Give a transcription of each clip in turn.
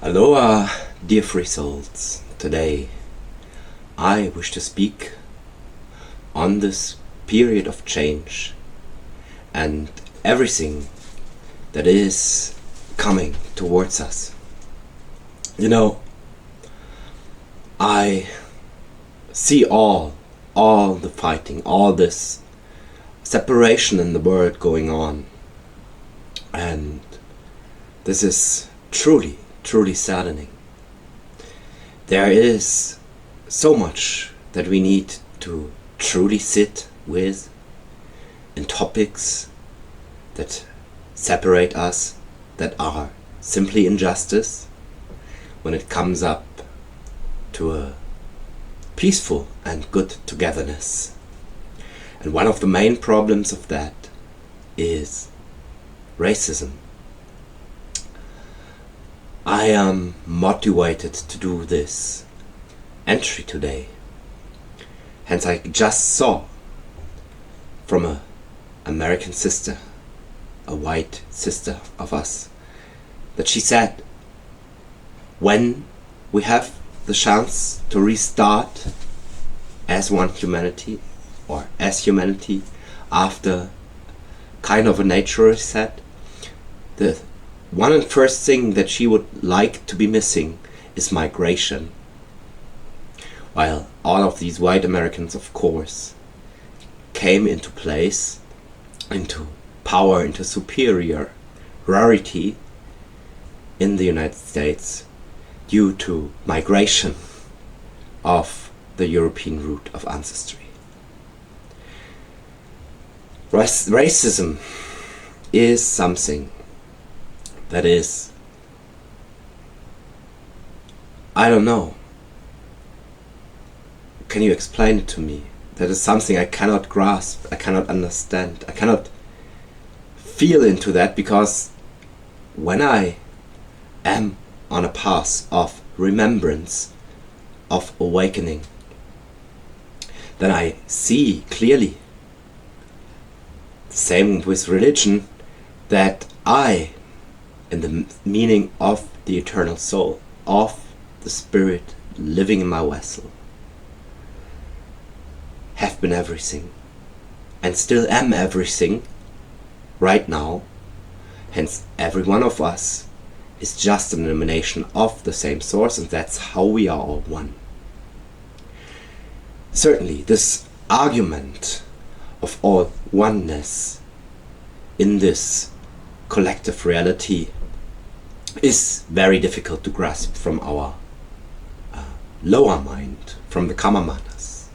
Aloha, dear free souls. Today I wish to speak on this period of change and everything that is coming towards us. You know, I see all the fighting, all this separation in the world going on, and this is truly saddening. There is so much that we need to truly sit with in topics that separate us, that are simply injustice, when it comes up to a peaceful and good togetherness. And one of the main problems of that is racism. I am motivated to do this entry today. Hence I just saw from an American sister, a white sister of us, that she said, when we have the chance to restart as one humanity, or as humanity, after kind of a nature reset, the one and first thing that she would like to be missing is migration. While all of these white Americans, of course, came into place, into power, into superiority in the United States due to migration of the European root of ancestry. Racism is something that is, I don't know. Can you explain it to me? That is something I cannot grasp, I cannot understand, I cannot feel into that, because when I am on a path of remembrance, of awakening, then I see clearly, the same with religion, that I, in the meaning of the eternal soul, of the spirit living in my vessel, have been everything, and still am everything right now. Hence every one of us is just an emanation of the same source, and that's how we are all one. Certainly this argument of all oneness in this collective reality is very difficult to grasp from our lower mind, from the karma manas,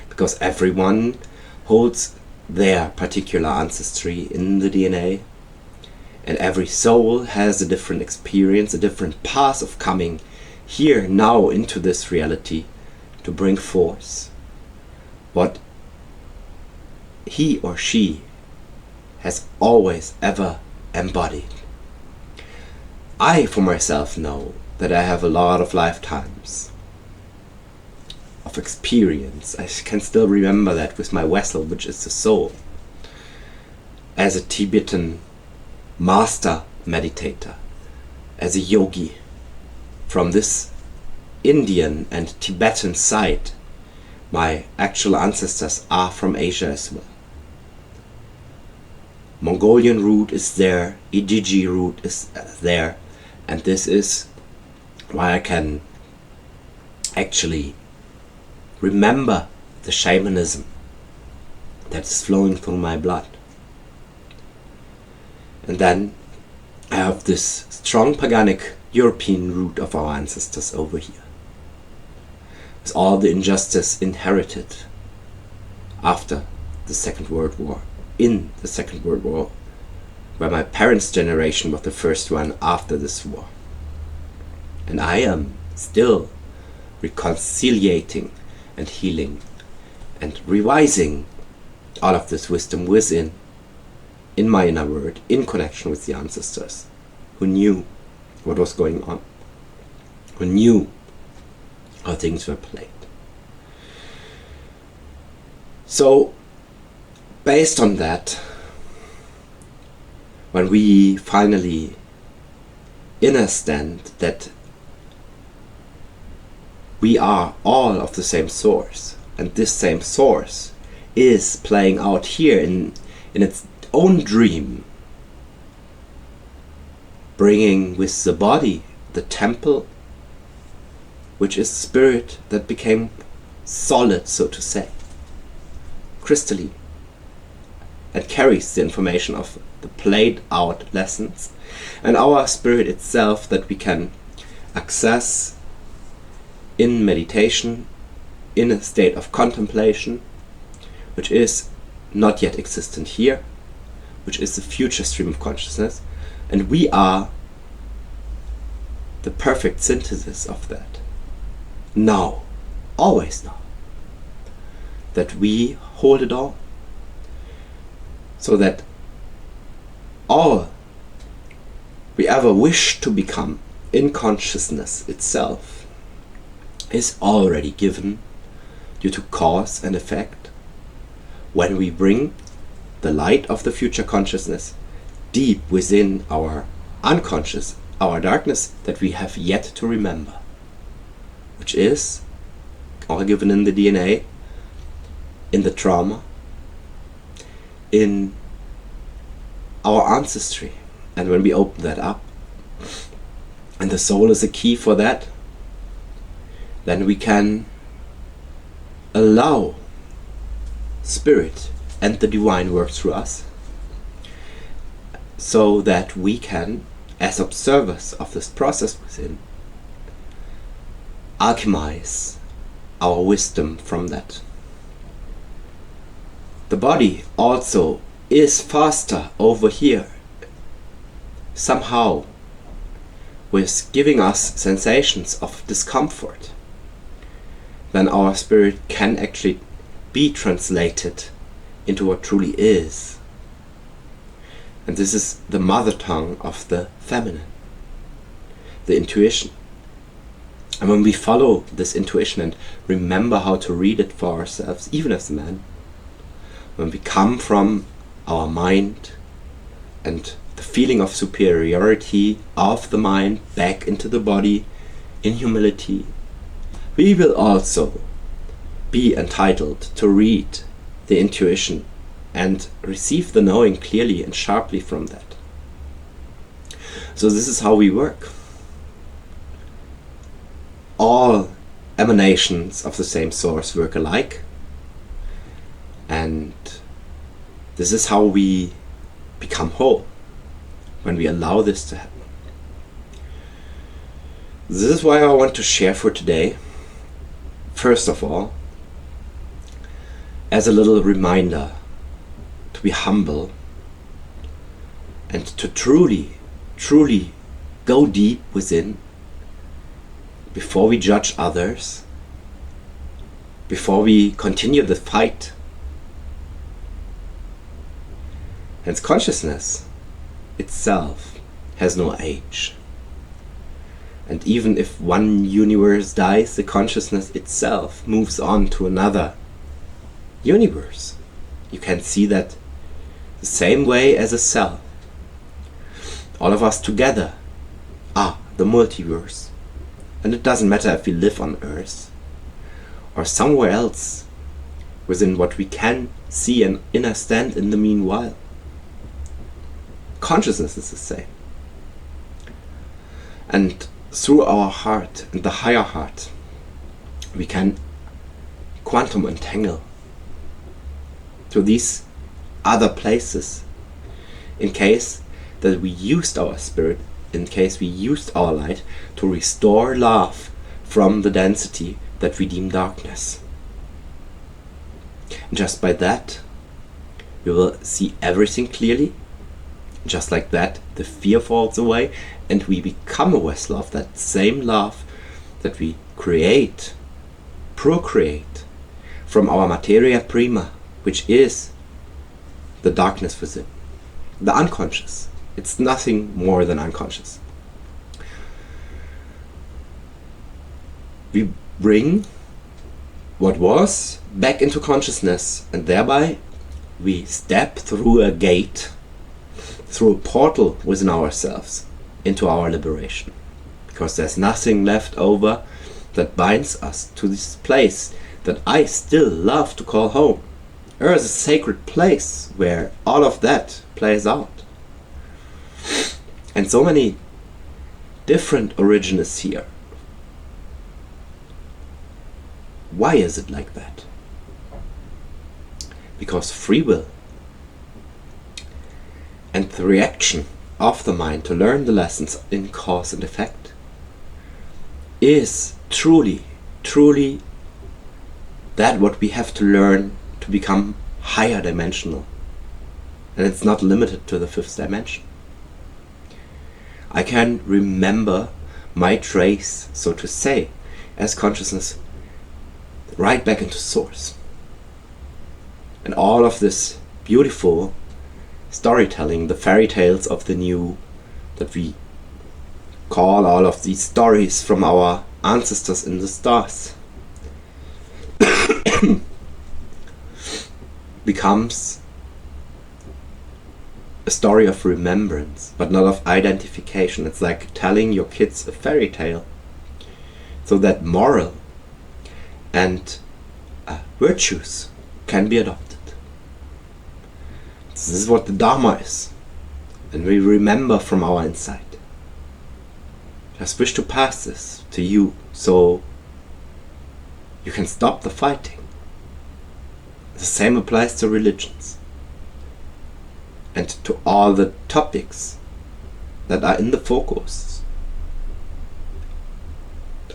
because everyone holds their particular ancestry in the DNA, and every soul has a different experience, a different path of coming here now into this reality to bring forth what he or she has always ever embodied. I for myself know that I have a lot of lifetimes of experience. I can still remember that with my vessel, which is the soul, as a Tibetan master meditator, as a yogi. From this Indian and Tibetan side, my actual ancestors are from Asia as well. Mongolian root is there, Igigi root is there, and this is why I can actually remember the shamanism that is flowing through my blood. And then I have this strong paganic European root of our ancestors over here, with all the injustice inherited after the Second World War, in the Second World War, where my parents' generation was the first one after this war. And I am still reconciliating and healing and revising all of this wisdom within, in my inner world, in connection with the ancestors who knew what was going on, who knew how things were played. So, based on that, when we finally understand that we are all of the same source, and this same source is playing out here in its own dream, bringing with the body the temple, which is spirit that became solid, so to say, crystalline, and carries the information of the played out lessons, and our spirit itself that we can access in meditation, in a state of contemplation, which is not yet existent here, which is the future stream of consciousness, and we are the perfect synthesis of that. Now, always now, that we hold it all, so that all we ever wish to become in consciousness itself is already given due to cause and effect when we bring the light of the future consciousness deep within our unconscious, our darkness that we have yet to remember, which is all given in the DNA, in the trauma, in our ancestry. And when we open that up, and the soul is a key for that, then we can allow spirit and the divine work through us, so that we can, as observers of this process within, alchemize our wisdom from that. The body also is faster over here, somehow, with giving us sensations of discomfort, then our spirit can actually be translated into what truly is. And this is the mother tongue of the feminine, the intuition. And when we follow this intuition and remember how to read it for ourselves, even as a man, when we come from our mind and the feeling of superiority of the mind back into the body in humility, we will also be entitled to read the intuition and receive the knowing clearly and sharply from that. So this is how we work. All emanations of the same source work alike, and this is how we become whole, when we allow this to happen. This is why I want to share for today, first of all, as a little reminder to be humble and to truly, truly go deep within before we judge others, before we continue the fight. Hence, consciousness itself has no age. And even if one universe dies, the consciousness itself moves on to another universe. You can see that the same way as a cell. All of us together are the multiverse. And it doesn't matter if we live on Earth or somewhere else within what we can see and understand in the meanwhile. Consciousness is the same. And through our heart and the higher heart, we can quantum entangle to these other places, in case that we used our spirit, in case we used our light to restore love from the density that we deem darkness. And just by that, we will see everything clearly. Just like that, the fear falls away, and we become a vessel of that same love that we create, procreate from our materia prima, which is the darkness within, the unconscious. It's nothing more than unconscious. We bring what was back into consciousness, and thereby we step through a gate, through a portal within ourselves into our liberation, because there's nothing left over that binds us to this place that I still love to call home. Earth is a sacred place where all of that plays out. And so many different origins here. Why is it like that? Because free will and the reaction of the mind to learn the lessons in cause and effect is truly that what we have to learn to become higher dimensional. And it's not limited to the fifth dimension. I can remember my trace, so to say, as consciousness right back into source. And all of this beautiful storytelling, the fairy tales of the new, that we call all of these stories from our ancestors in the stars, becomes a story of remembrance, but not of identification. It's like telling your kids a fairy tale, so that moral and virtues can be adopted. This is what the Dharma is, and we remember from our inside. Just wish to pass this to you, so you can stop the fighting. The same applies to religions and to all the topics that are in the focus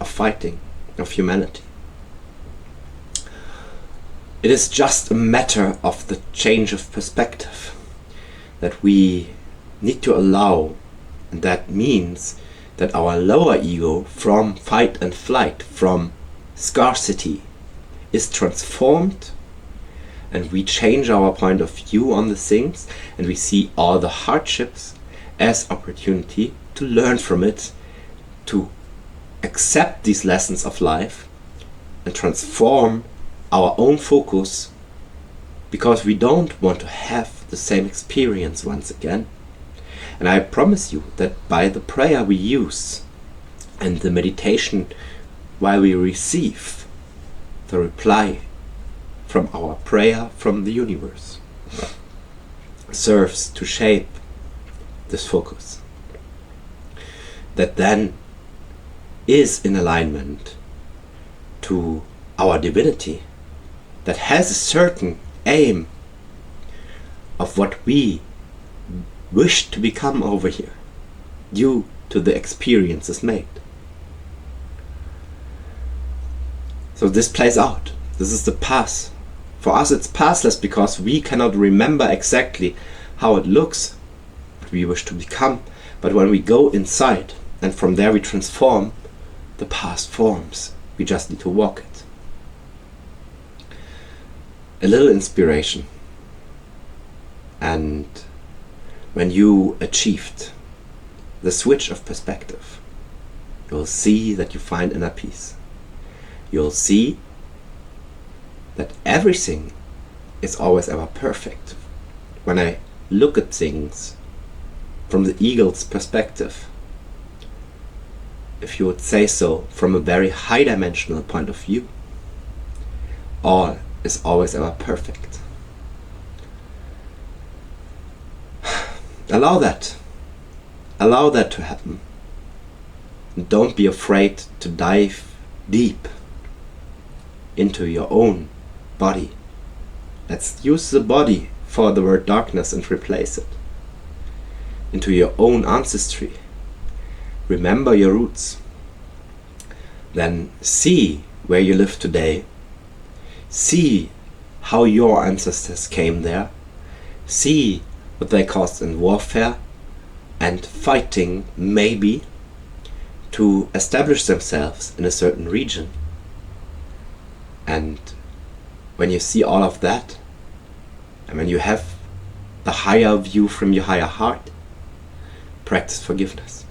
of fighting, of humanity. It is just a matter of the change of perspective that we need to allow, and that means that our lower ego from fight and flight, from scarcity, is transformed, and we change our point of view on the things, and we see all the hardships as opportunity to learn from it, to accept these lessons of life and transform our own focus, because we don't want to have the same experience once again. And I promise you that by the prayer we use and the meditation while we receive the reply from our prayer from the universe, serves to shape this focus that then is in alignment to our divinity, that has a certain aim of what we wish to become over here due to the experiences made. So this plays out. This is the path. For us it's pathless because we cannot remember exactly how it looks, what we wish to become. But when we go inside and from there we transform, the path forms. We just need to walk it. A little inspiration. And when you achieved the switch of perspective, you'll see that you find inner peace. You'll see that everything is always ever perfect. When I look at things from the eagle's perspective, if you would say so, from a very high dimensional point of view, all is always ever perfect. Allow that to happen. And don't be afraid to dive deep into your own body. Let's use the body for the word darkness and replace it. Into your own ancestry. Remember your roots. Then see where you live today. See how your ancestors came there. See what they caused in warfare and fighting, maybe, to establish themselves in a certain region. And when you see all of that, and when you have the higher view from your higher heart, practice forgiveness.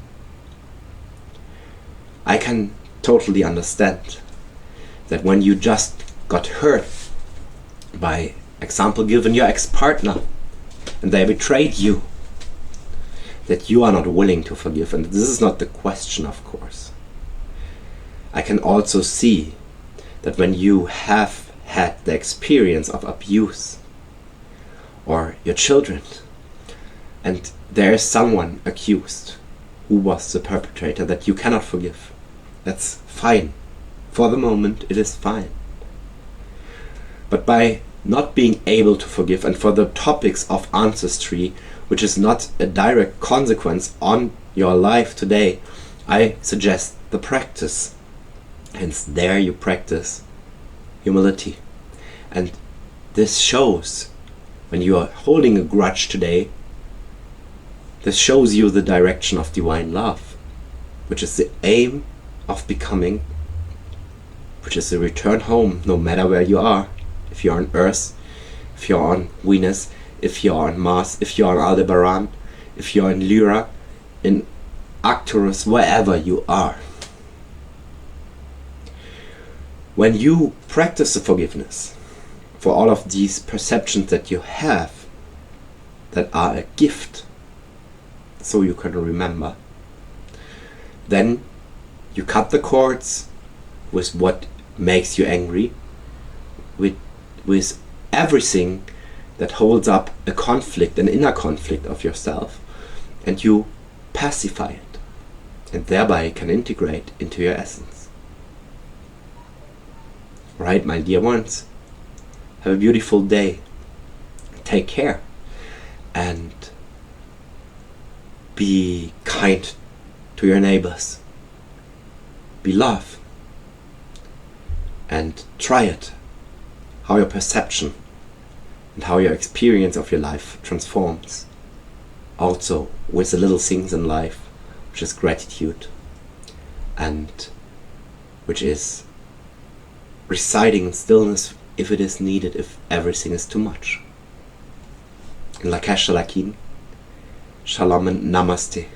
I can totally understand that when you just got hurt, by example given your ex-partner, and they betrayed you, that you are not willing to forgive. And this is not the question, of course. I can also see that when you have had the experience of abuse, or your children, and there is someone accused who was the perpetrator that you cannot forgive, that's fine. For the moment, it is fine. But by not being able to forgive, and for the topics of ancestry, which is not a direct consequence on your life today, I suggest the practice. Hence, there you practice humility. And this shows, when you are holding a grudge today, this shows you the direction of divine love, which is the aim of becoming, which is the return home, no matter where you are. If you're on Earth, if you're on Venus, if you're on Mars, if you're on Aldebaran, if you're in Lyra, in Arcturus, wherever you are. When you practice the forgiveness for all of these perceptions that you have, that are a gift, so you can remember, then you cut the cords with what makes you angry, with everything that holds up a conflict, an inner conflict of yourself, and you pacify it, and thereby can integrate into your essence. Right, my dear ones, have a beautiful day, take care, and be kind to your neighbors, be love, and try it, how your perception and how your experience of your life transforms. Also with the little things in life, which is gratitude, and which is residing in stillness if it is needed, if everything is too much. Lak'ech Ala'kin, Shalom and Namasté.